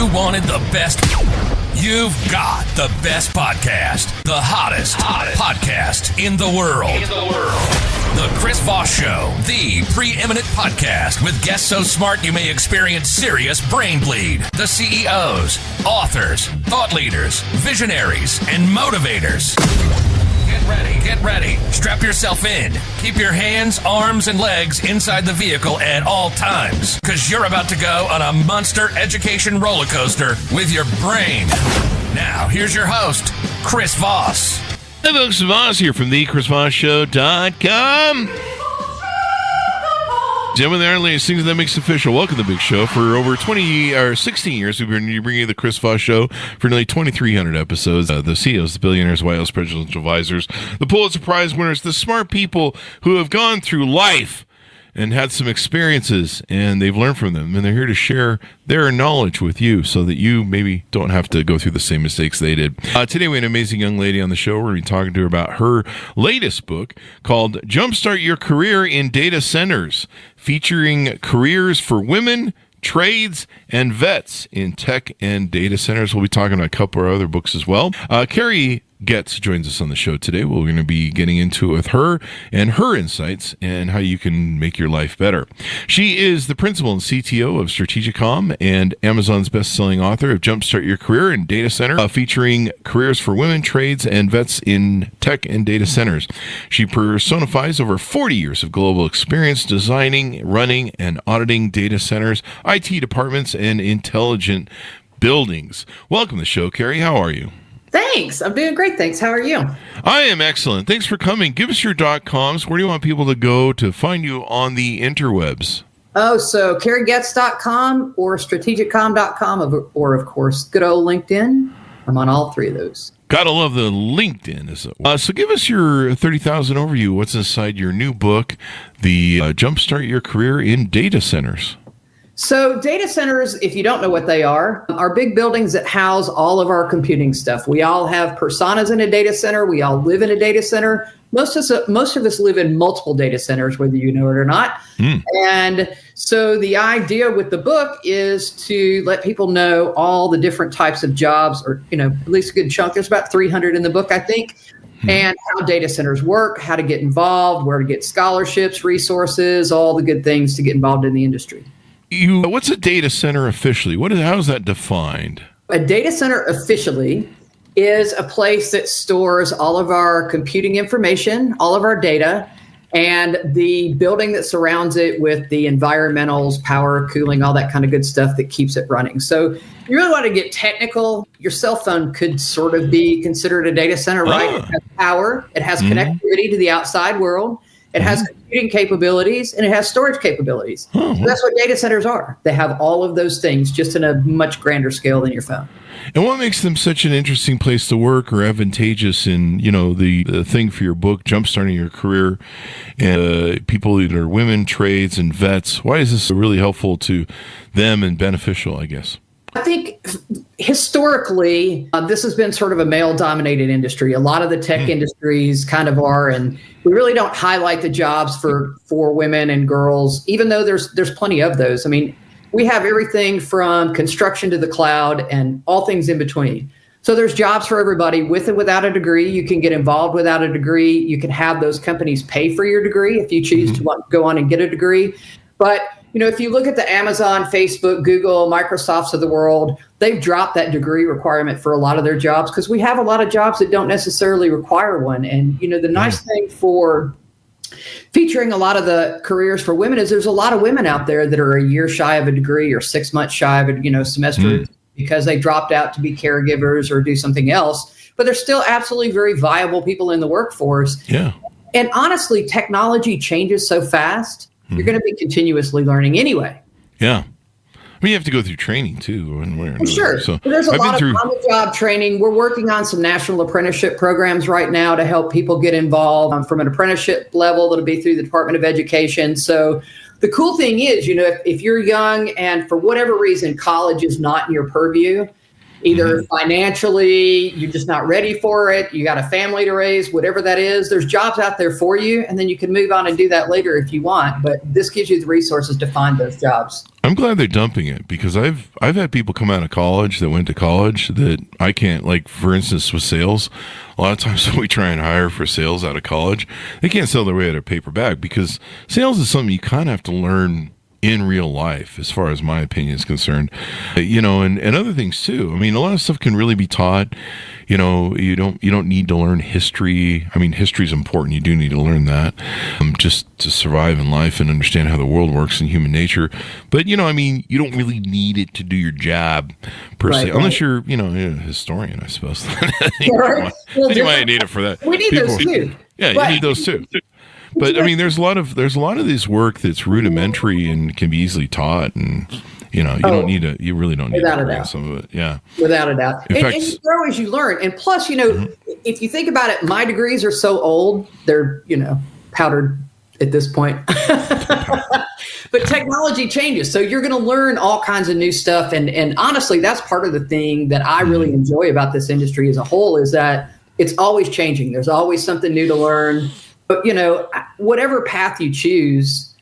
you wanted the best, you've got the best podcast. The hottest podcast in the world. The Chris Voss Show, the preeminent podcast with guests so smart you may experience serious brain bleed. The CEOs, authors, thought leaders, visionaries, and motivators. Get ready. Strap yourself in. Keep your hands, arms, and legs inside the vehicle at all times, because you're about to go on a monster education roller coaster with your brain. Now, here's your host, Chris Voss. Hey folks, Voss here from the ChrisVossShow.com. Gentlemen, there, ladies, things that makes official. Welcome to the big show. For over 16 years, we've been bringing you the Chris Voss Show for nearly 2,300 episodes. The CEOs, the billionaires, White House presidential advisors, the Pulitzer Prize winners, the smart people who have gone through life and had some experiences, and they've learned from them, and they're here to share their knowledge with you so that you maybe don't have to go through the same mistakes they did. Today we have an amazing young lady on the show. We're going to be talking to her about her latest book called Jumpstart Your Career in Data Centers, featuring careers for women, trades, and vets in tech and data centers. We'll be talking about a couple of other books as well. Carrie Getz joins us on the show today. We're going to be getting into it with her and her insights and how you can make your life better. She is the principal and CTO of Strategicom and Amazon's best-selling author of Jumpstart Your Career in Data Center, featuring careers for women, trades, and vets in tech and data centers. She personifies over 40 years of global experience designing, running, and auditing data centers, IT departments, and intelligent buildings. Welcome to the show, Carrie. How are you? Thanks. I'm doing great. Thanks. How are you? I am excellent. Thanks for coming. Give us your .coms. Where do you want people to go to find you on the interwebs? Oh, so carriegetz.com or strategicom.com or, of course, good old LinkedIn. I'm on all three of those. Gotta love the LinkedIn. So give us your 30,000 overview. What's inside your new book, the Jumpstart Your Career in Data Centers? So data centers, if you don't know what they are big buildings that house all of our computing stuff. We all have personas in a data center. We all live in a data center. Most of us live in multiple data centers, whether you know it or not. And so the idea with the book is to let people know all the different types of jobs, or, at least a good chunk. There's about 300 in the book, I think. And how data centers work, how to get involved, where to get scholarships, resources, all the good things to get involved in the industry. What's a data center officially? How is that defined? A data center officially is a place that stores all of our computing information, all of our data, and the building that surrounds it with the environmentals, power, cooling, all that kind of good stuff that keeps it running. So you really want to get technical. Your cell phone could sort of be considered a data center, right? It has power. It has connectivity to the outside world. It has computing capabilities, and it has storage capabilities. So that's what data centers are. They have all of those things, just in a much grander scale than your phone. And what makes them such an interesting place to work or advantageous in, the thing for your book, Jumpstarting Your Career, and people that are women, trades, and vets? Why is this really helpful to them and beneficial, I guess? I think historically, this has been sort of a male-dominated industry. A lot of the tech industries kind of are, and we really don't highlight the jobs for women and girls, even though there's plenty of those. I mean, we have everything from construction to the cloud and all things in between. So there's jobs for everybody, with and without a degree. You can get involved without a degree. You can have those companies pay for your degree if you choose to go on and get a degree. But if you look at the Amazon, Facebook, Google, Microsofts of the world, they've dropped that degree requirement for a lot of their jobs because we have a lot of jobs that don't necessarily require one. And, the nice thing for featuring a lot of the careers for women is there's a lot of women out there that are a year shy of a degree or 6 months shy of a semester because they dropped out to be caregivers or do something else. But they're still absolutely very viable people in the workforce. Yeah. And honestly, technology changes so fast. You're going to be continuously learning anyway. Yeah. I mean, you have to go through training, too. Sure. So there's a lot of on-the-job training. We're working on some national apprenticeship programs right now to help people get involved from an apprenticeship level. That'll be through the Department of Education. So the cool thing is, if you're young and for whatever reason college is not in your purview, Either financially, you're just not ready for it. You got a family to raise, whatever that is. There's jobs out there for you, and then you can move on and do that later if you want. But this gives you the resources to find those jobs. I'm glad they're dumping it, because I've had people come out of college that went to college that I can't, like, for instance, with sales. A lot of times when we try and hire for sales out of college, they can't sell their way out of a paper bag, because sales is something you kind of have to learn in real life, as far as my opinion is concerned, and other things too. I mean, a lot of stuff can really be taught. You don't need to learn history. I mean, history is important. You do need to learn that just to survive in life and understand how the world works and human nature. But, you don't really need it to do your job per se, unless you're, a historian, I suppose. You might need it for that. We need those too. Yeah, you need those too. But I mean, there's a lot of this work that's rudimentary and can be easily taught, and you really don't need to learn some of it. Yeah, without a doubt. And you grow as you learn. And plus, if you think about it, my degrees are so old; they're powdered at this point. But technology changes, so you're going to learn all kinds of new stuff. And honestly, that's part of the thing that I really enjoy about this industry as a whole, is that it's always changing. There's always something new to learn. But whatever path you choose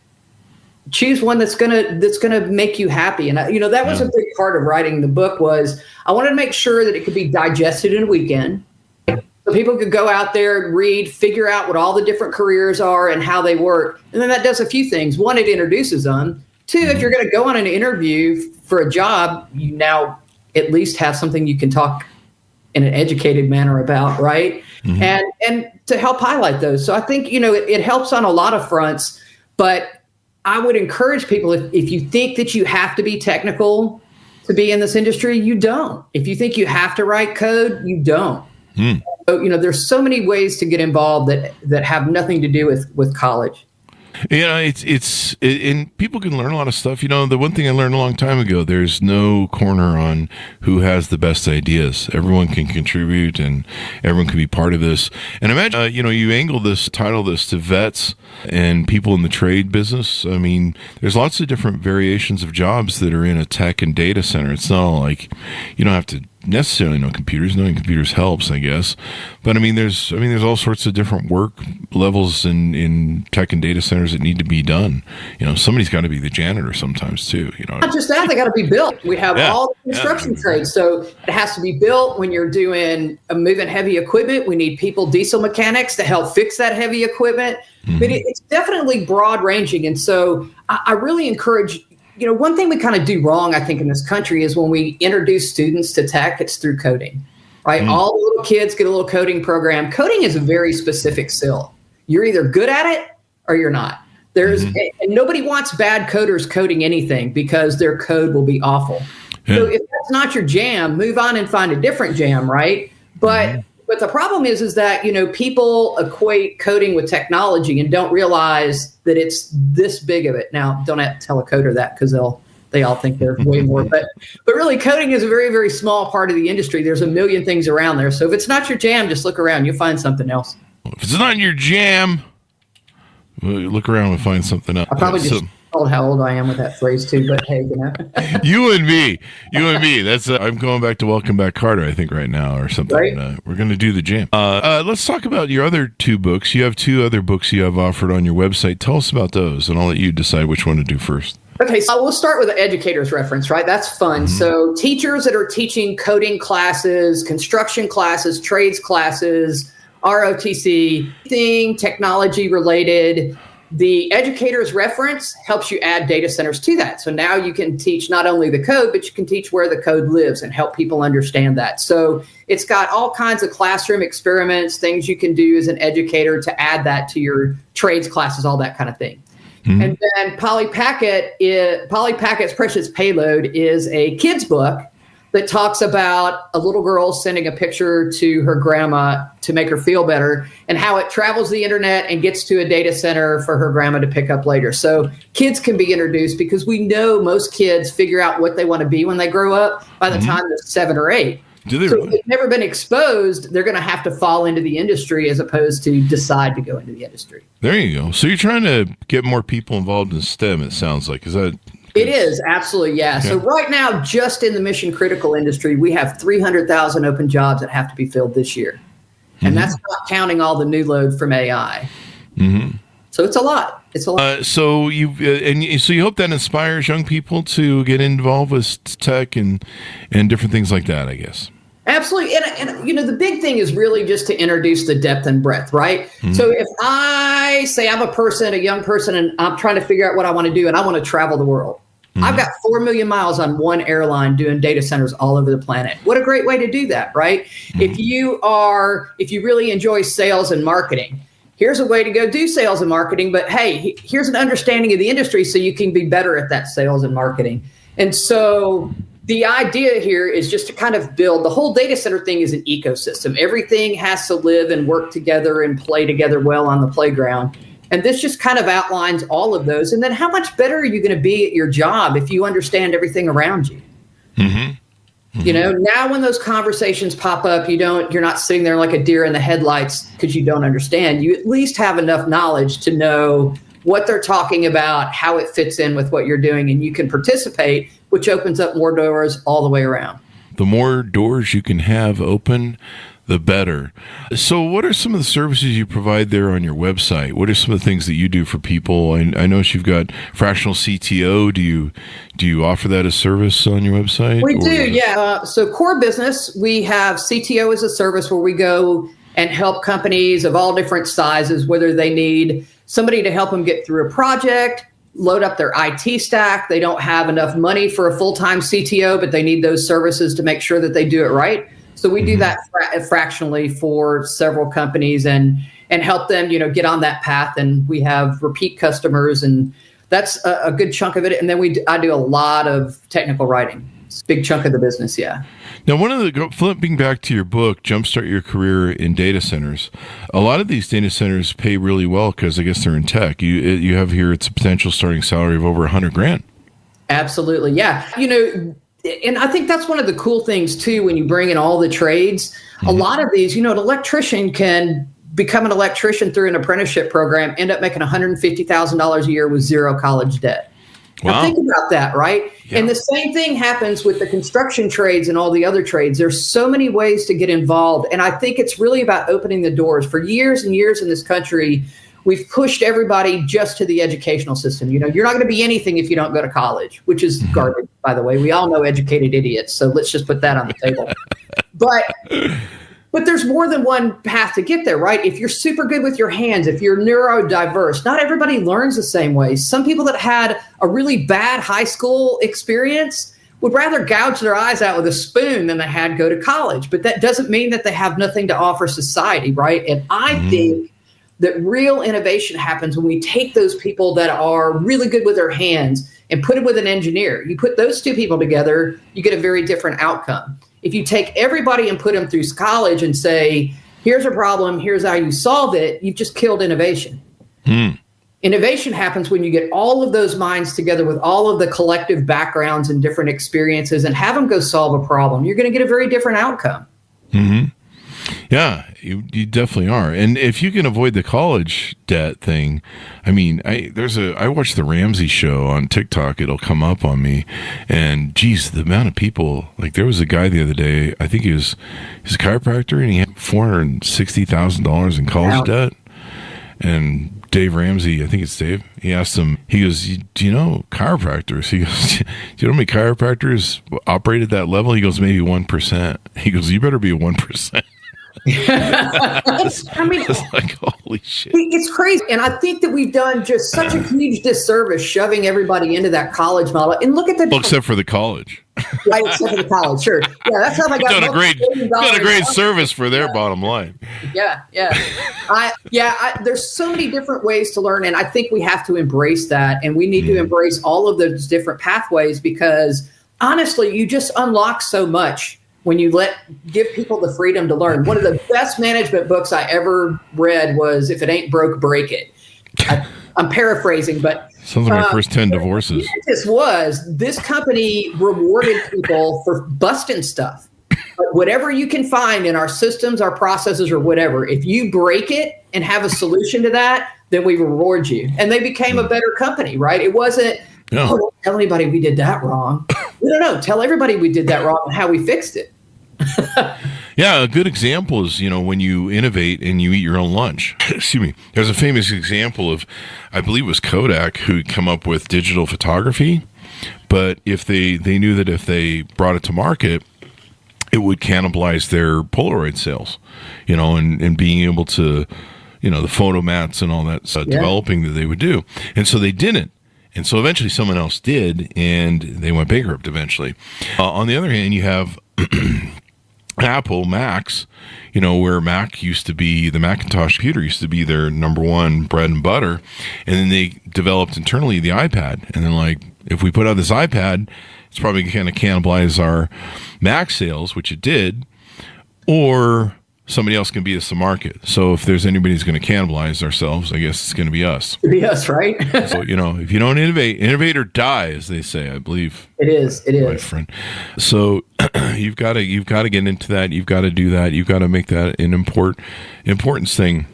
one that's gonna make you happy. And that was a big part of writing the book. Was I wanted to make sure that it could be digested in a weekend, so people could go out there and read, figure out what all the different careers are and how they work. And then that does a few things. One, it introduces them. Two, if you're going to go on an interview for a job, you now at least have something you can talk in an educated manner about, right? Mm-hmm. And to help highlight those. So I think, it helps on a lot of fronts, but I would encourage people, if you think that you have to be technical to be in this industry, you don't. If you think you have to write code, you don't. So, there's so many ways to get involved that have nothing to do with college. And people can learn a lot of stuff. The one thing I learned a long time ago, there's no corner on who has the best ideas. Everyone can contribute and everyone can be part of this. And imagine, you title this to vets and people in the trade business. I mean, there's lots of different variations of jobs that are in a tech and data center. It's not like you don't have to necessarily know computers. Knowing computers helps, I guess. But there's all sorts of different work levels in tech and data centers that need to be done. Somebody's got to be the janitor sometimes too. Not just that, they got to be built. We have all the construction trades, so it has to be built. When you're doing moving heavy equipment, we need diesel mechanics to help fix that heavy equipment. Mm-hmm. But it's definitely broad ranging, and so I really encourage. One thing we kind of do wrong, I think, in this country is when we introduce students to tech, it's through coding, right? All the little kids get a little coding program. Coding is a very specific skill. You're either good at it or you're not. And nobody wants bad coders coding anything, because their code will be awful. Yeah. So if that's not your jam, move on and find a different jam, right? But the problem is that, people equate coding with technology and don't realize that it's this big of it. Now, don't have to tell a coder that, because they all think they're way more. But really, coding is a very, very small part of the industry. There's a million things around there. So if it's not your jam, just look around. You'll find something else. If it's not your jam, look around and find something else. I probably just told how old I am with that phrase too, but hey, you and me. That's I'm going back to Welcome Back, Carter, I think, right now, or something. Right? We're going to do the jam. Let's talk about your other two books. You have two other books you have offered on your website. Tell us about those, and I'll let you decide which one to do first. Okay, so we'll start with the educator's reference, right? That's fun. Mm-hmm. So teachers that are teaching coding classes, construction classes, trades classes, ROTC, anything technology related. The educator's reference helps you add data centers to that. So now you can teach not only the code, but you can teach where the code lives and help people understand that. So it's got all kinds of classroom experiments, things you can do as an educator to add that to your trades classes, all that kind of thing. Mm-hmm. And then Polly Packet's Precious Payload is a kid's book that talks about a little girl sending a picture to her grandma to make her feel better, and how it travels the internet and gets to a data center for her grandma to pick up later. So kids can be introduced, because we know most kids figure out what they want to be when they grow up by the time they're 7 or 8. Do they so really? If they've never been exposed, they're going to have to fall into the industry as opposed to decide to go into the industry. There you go. So you're trying to get more people involved in STEM, it sounds like. Is that It is, absolutely, yeah. So right now, just in the mission critical industry, we have 300,000 open jobs that have to be filled this year. And that's not counting all the new load from AI. So it's a lot. It's a lot. So you hope that inspires young people to get involved with tech and different things like that, I guess. Absolutely. And the big thing is really just to introduce the depth and breadth, right? So if I say I'm a young person, and I'm trying to figure out what I want to do, and I want to travel the world, I've got 4 million miles on one airline doing data centers all over the planet. What a great way to do that, right? If you really enjoy sales and marketing, here's a way to go do sales and marketing. But hey, here's an understanding of the industry so you can be better at that sales and marketing. And so the idea here is just to kind of build the whole data center thing is an ecosystem. Everything has to live and work together and play together well on the playground. And this just kind of outlines all of those. And then how much better are you going to be at your job if you understand everything around you? Now when those conversations pop up, you're not sitting there like a deer in the headlights because you don't understand. You at least have enough knowledge to know what they're talking about, how it fits in with what you're doing, and you can participate, which opens up more doors all the way around. The more doors you can have open, the better. So what are some of the services you provide there on your website? What are some of the things that you do for people? I notice you've got fractional CTO. Do you offer that as service on your website? We do, yeah. So core business, we have CTO as a service where we go and help companies of all different sizes, whether they need somebody to help them get through a project, load up their IT stack. They don't have enough money for a full-time CTO, but they need those services to make sure that they do it right. So we do that fractionally for several companies and help them, get on that path. And we have repeat customers, and that's a good chunk of it. And then I do a lot of technical writing. It's a big chunk of the business, yeah. Now, flipping back to your book, Jumpstart Your Career in Data Centers, a lot of these data centers pay really well because I guess they're in tech. You have here, it's a potential starting salary of over $100,000. Absolutely, yeah. And I think that's one of the cool things, too, when you bring in all the trades. A lot of these, an electrician can become an electrician through an apprenticeship program, end up making $150,000 a year with zero college debt. Wow. Now, think about that, right? Yeah. And the same thing happens with the construction trades and all the other trades. There's so many ways to get involved. And I think it's really about opening the doors. For years and years in this country, we've pushed everybody just to the educational system. You're not going to be anything if you don't go to college, which is garbage, by the way. We all know educated idiots, so let's just put that on the table. But there's more than one path to get there, right? If you're super good with your hands, if you're neurodiverse, not everybody learns the same way. Some people that had a really bad high school experience would rather gouge their eyes out with a spoon than they had go to college. But that doesn't mean that they have nothing to offer society, right? And I think that real innovation happens when we take those people that are really good with their hands and put it with an engineer. You put those two people together, you get a very different outcome. If you take everybody and put them through college and say, here's a problem, here's how you solve it, you've just killed innovation. Innovation happens when you get all of those minds together with all of the collective backgrounds and different experiences and have them go solve a problem. You're going to get a very different outcome. Yeah, you definitely are. And if you can avoid the college debt thing, I mean, I watched the Ramsey show on TikTok. It'll come up on me. And geez, the amount of people, like there was a guy the other day, I think he's a chiropractor, and he had $460,000 in college debt. And Dave Ramsey, I think it's Dave, he asked him, he goes, do you know chiropractors? He goes, do you know how many chiropractors operate at that level? He goes, maybe 1%. He goes, you better be a 1%. It's like, holy shit. It's crazy. And I think that we've done just such a huge disservice shoving everybody into that college model. And look at the except for the college. Right, except for the college, sure. Yeah, that's how I got done a great service for their bottom line. Yeah. There's so many different ways to learn, and I think we have to embrace that, and we need to embrace all of those different pathways, because honestly, you just unlock so much when you give people the freedom to learn. One of the best management books I ever read was "If It Ain't Broke, Break It." I'm paraphrasing, but sounds like my first 10 divorces. This company rewarded people for busting stuff. But whatever you can find in our systems, our processes, or whatever, if you break it and have a solution to that, then we reward you. And they became a better company, right? It wasn't Yeah. Oh, don't tell anybody we did that wrong. No. Tell everybody we did that wrong and how we fixed it. Yeah, a good example is, when you innovate and you eat your own lunch. Excuse me. There's a famous example of, I believe it was Kodak, who come up with digital photography. But if they knew that if they brought it to market, it would cannibalize their Polaroid sales, and being able to, the photo mats and all that developing that they would do. And so they didn't. And so eventually someone else did, and they went bankrupt eventually. On the other hand, you have Apple Macs, where Mac used to be, the Macintosh computer used to be their number one bread and butter. And then they developed internally the iPad. And then if we put out this iPad, it's probably going to cannibalize our Mac sales, which it did, or somebody else can beat us to market. So if there's anybody who's going to cannibalize ourselves, I guess it's going to be us. It'd be us, right? So, if you don't innovate or die, as they say, I believe. It is. My friend. So you've got to get into that. You've got to do that. You've got to make that an importance thing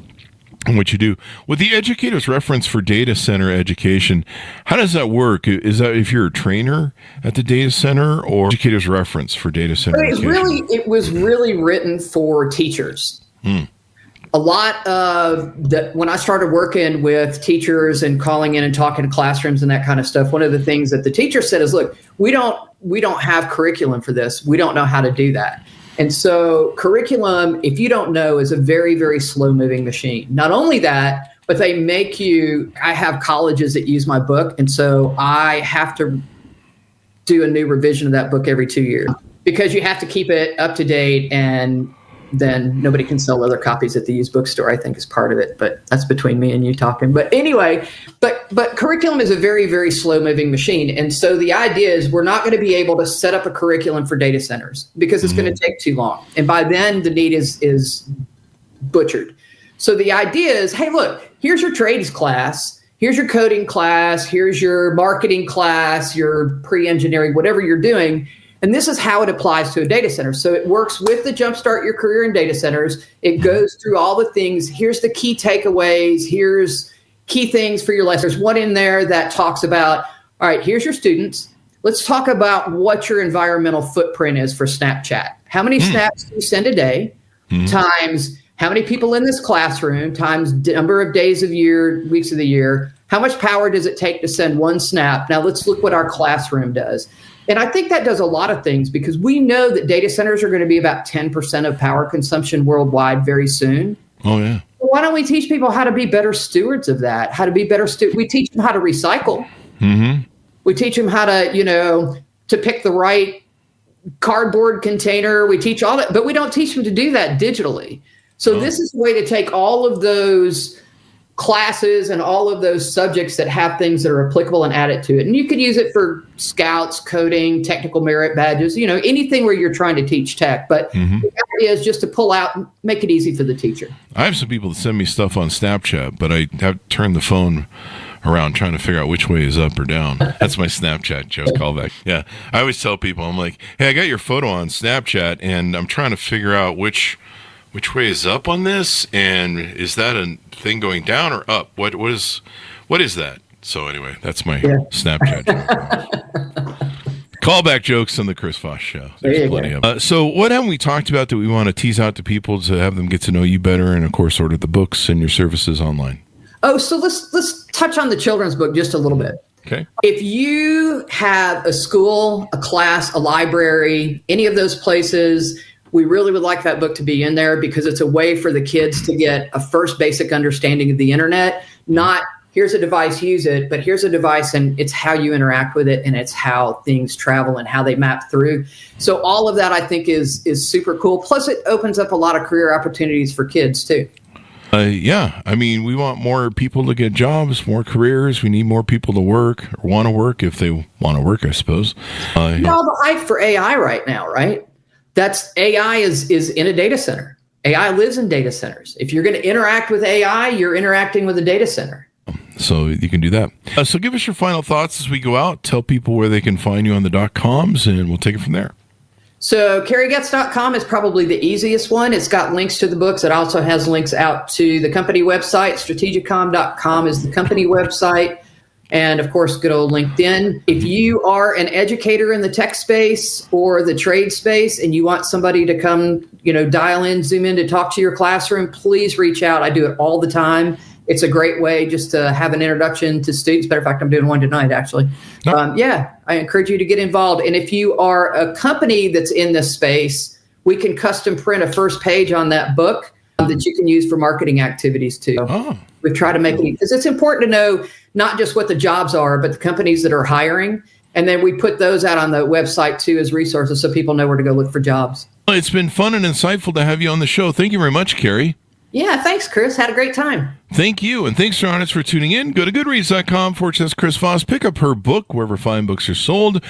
in what you do. With the educator's reference for data center education, how does that work? Is that if you're a trainer at the data center, or educator's reference for data center education? It was really written for teachers. A lot of when I started working with teachers and calling in and talking to classrooms and that kind of stuff, one of the things that the teacher said is, look, we don't have curriculum for this. We don't know how to do that. And so curriculum, if you don't know, is a very, very slow moving machine. Not only that, but they make you, I have colleges that use my book. And so I have to do a new revision of that book every 2 years because you have to keep it up to date, and then nobody can sell other copies at the used bookstore, I think is part of it. But that's between me and you talking. But anyway, but curriculum is a very, very slow moving machine. And so the idea is we're not going to be able to set up a curriculum for data centers because it's going to take too long. And by then the need is butchered. So the idea is, hey, look, here's your trades class. Here's your coding class. Here's your marketing class, your pre-engineering, whatever you're doing. And this is how it applies to a data center. So it works with the Jumpstart Your Career in Data Centers. It goes through all the things. Here's the key takeaways. Here's key things for your lesson. There's one in there that talks about, all right, here's your students. Let's talk about what your environmental footprint is for Snapchat. How many snaps do you send a day? Times how many people in this classroom, times number of days of year, weeks of the year. How much power does it take to send one snap? Now let's look what our classroom does. And I think that does a lot of things because we know that data centers are going to be about 10% of power consumption worldwide very soon. Oh, yeah. Well, why don't we teach people how to be better stewards of that? How to be better stewards. We teach them how to recycle. We teach them how to, to pick the right cardboard container. We teach all that, but we don't teach them to do that digitally. So this is a way to take all of those classes and all of those subjects that have things that are applicable and add it to it. And you could use it for scouts, coding, technical merit badges, anything where you're trying to teach tech. But the idea is just to pull out and make it easy for the teacher. I have some people that send me stuff on Snapchat, but I have to turn the phone around trying to figure out which way is up or down. That's my Snapchat joke callback. Yeah. I always tell people, I'm like, hey, I got your photo on Snapchat and I'm trying to figure out which way is up on this, and is that a thing going down or up? What is that? So anyway, that's my Snapchat joke. Callback jokes on the Chris Voss Show. There's plenty of them. So what haven't we talked about that we want to tease out to people to have them get to know you better, and of course order the books and your services online? Oh, so let's touch on the children's book just a little bit. Okay. If you have a school, a class, a library, any of those places, we really would like that book to be in there because it's a way for the kids to get a first basic understanding of the internet. Not here's a device, use it, but here's a device and it's how you interact with it and it's how things travel and how they map through. So all of that I think is super cool. Plus it opens up a lot of career opportunities for kids too. Yeah. I mean, we want more people to get jobs, more careers. We need more people to work or want to work if they want to work, I suppose. All the hype for AI right now, right? That's AI is in a data center. AI lives in data centers. If you're going to interact with AI, you're interacting with a data center. So you can do that. So give us your final thoughts as we go out. Tell people where they can find you on the .coms, and we'll take it from there. So carriegetz.com is probably the easiest one. It's got links to the books. It also has links out to the company website. Strategicom.com is the company website. And of course, good old LinkedIn. If you are an educator in the tech space or the trade space and you want somebody to come, dial in, zoom in to talk to your classroom, please reach out. I do it all the time. It's a great way just to have an introduction to students. Matter of fact, I'm doing one tonight, actually. I encourage you to get involved. And if you are a company that's in this space, we can custom print a first page on that book that you can use for marketing activities too. We try to make it, because it's important to know not just what the jobs are, but the companies that are hiring. And then we put those out on the website too as resources so people know where to go look for jobs. Well, it's been fun and insightful to have you on the show. Thank you very much, Carrie. Yeah, thanks, Chris. Had a great time. Thank you. And thanks, your audience, for tuning in. Go to goodreads.com/Chris Voss. Pick up her book wherever fine books are sold.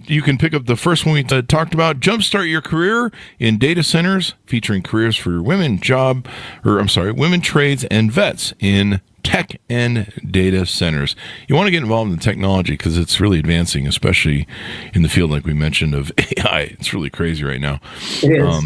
You can pick up the first one we talked about, Jumpstart Your Career in Data Centers, featuring careers for women, women trades and vets in tech and data centers. You want to get involved in technology because it's really advancing, especially in the field, like we mentioned, of AI. It's really crazy right now. It is.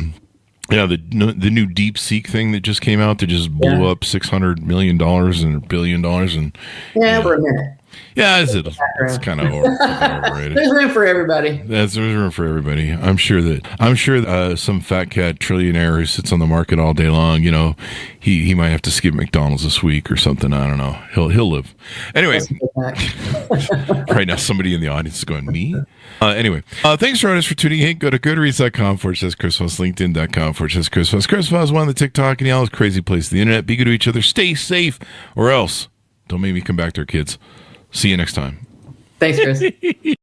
Yeah, the new DeepSeek thing that just came out that just blew up $600 million and $1 billion. And for a minute. Yeah, it's kind of overrated. There's room for everybody. There's room for everybody. I'm sure that some fat cat trillionaire who sits on the market all day long, he might have to skip McDonald's this week or something. I don't know. He'll live. Anyway, right now somebody in the audience is going, me? Anyway, thanks for tuning in. Go to goodreads.com/Chris Voss, LinkedIn.com/Chris Voss. Chris Voss, one on the TikTok and y'all, crazy place of the internet. Be good to each other. Stay safe, or else don't make me come back there, kids. See you next time. Thanks, Chris.